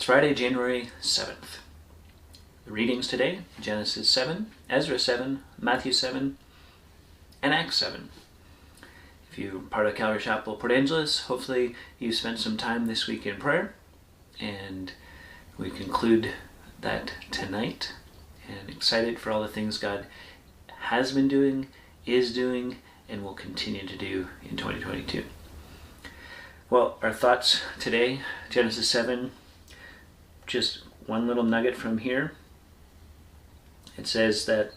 It's Friday, January 7th. The readings today, Genesis 7, Ezra 7, Matthew 7, and Acts 7. If you're part of Calvary Chapel Port Angeles, hopefully you spent some time this week in prayer, and we conclude that tonight, and excited for all the things God has been doing, is doing, and will continue to do in 2022. Well, our thoughts today, Genesis 7, just one little nugget from here. It says that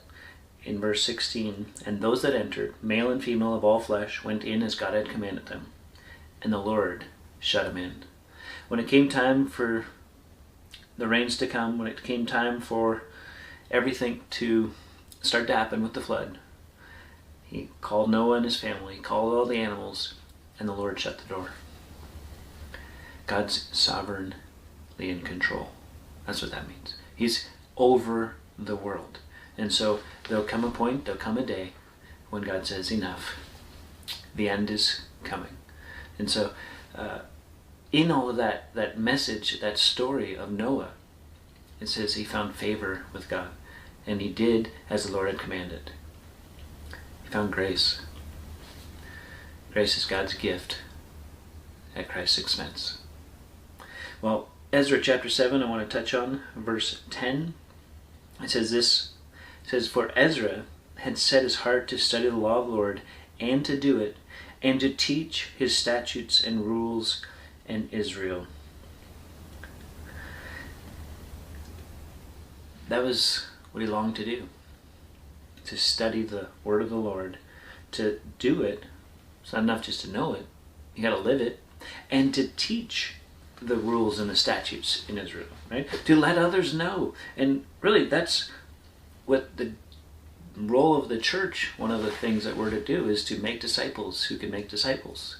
in verse 16, and those that entered, male and female of all flesh, went in as God had commanded them, and the Lord shut them in. When it came time for the rains to come, when it came time for everything to start to happen with the flood, he called Noah and his family, called all the animals, and the Lord shut the door. God's sovereignly in control. That's what that means. He's over the world. And so there'll come a point, there'll come a day when God says enough. The end is coming. And so in all of that message, that story of Noah, it says he found favor with God. And he did as the Lord had commanded. He found grace. Grace is God's gift at Christ's expense. Well, Ezra chapter 7, I want to touch on verse 10. It says this, it says, for Ezra had set his heart to study the law of the Lord and to do it, and to teach his statutes and rules in Israel. That was what he longed to do, to study the word of the Lord, to do it. It's not enough just to know it, you got to live it, and to teach the rules and the statutes in Israel, right? To let others know. And really, that's what the role of the church, one of the things that we're to do, is to make disciples who can make disciples,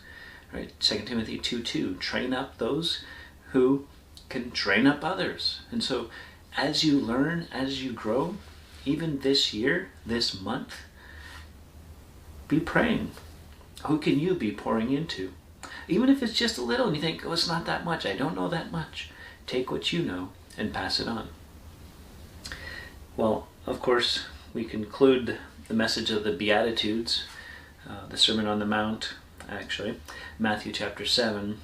right? 2 Timothy 2:2, train up those who can train up others. And so as you learn, as you grow, even this year, this month, be praying. Who can you be pouring into? Even if it's just a little and you think, oh, it's not that much, I don't know that much. Take what you know and pass it on. Well, of course, we conclude the message of the Beatitudes, the Sermon on the Mount, actually, Matthew chapter 7,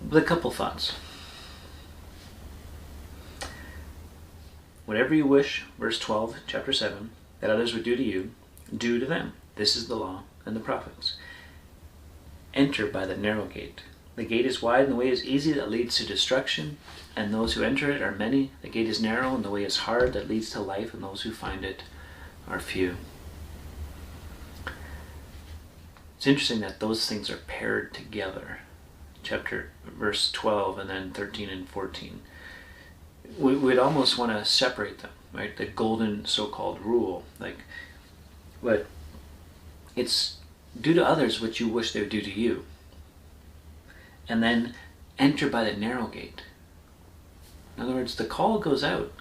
with a couple thoughts. Whatever you wish, verse 12, chapter 7, that others would do to you, do to them. This is the law and the prophets. Enter by the narrow gate. The gate is wide and the way is easy that leads to destruction, and those who enter it are many. The gate is narrow and the way is hard that leads to life, and those who find it are few. It's interesting that those things are paired together. Verse 12 and then 13 and 14. We'd almost want to separate them, right? The golden so-called rule. But it's do to others what you wish they would do to you. And then enter by the narrow gate. In other words, the call goes out.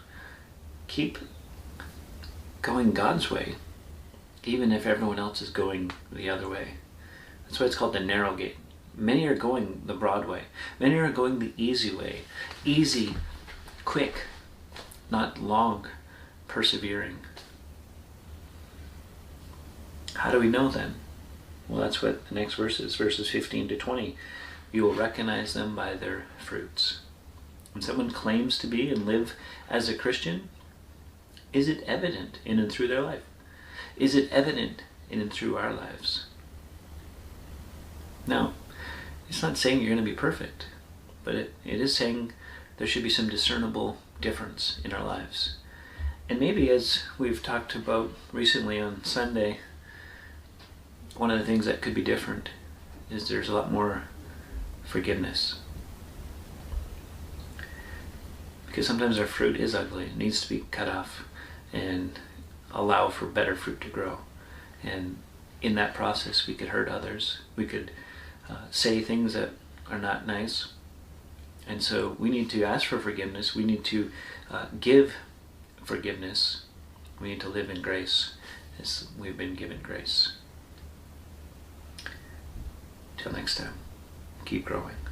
Keep going God's way, even if everyone else is going the other way. That's why it's called the narrow gate. Many are going the broad way. Many are going the easy way. Easy, quick, not long, persevering. How do we know then? Well, that's what the next verse is, verses 15 to 20. You will recognize them by their fruits. When someone claims to be and live as a Christian, is it evident in and through their life? Is it evident in and through our lives? Now, it's not saying you're going to be perfect, but it is saying there should be some discernible difference in our lives. And maybe, as we've talked about recently on Sunday, one of the things that could be different is there's a lot more forgiveness. Because sometimes our fruit is ugly. It needs to be cut off and allow for better fruit to grow. And in that process, we could hurt others. We could say things that are not nice. And so we need to ask for forgiveness. We need to give forgiveness. We need to live in grace as we've been given grace. Till next time. keep growing.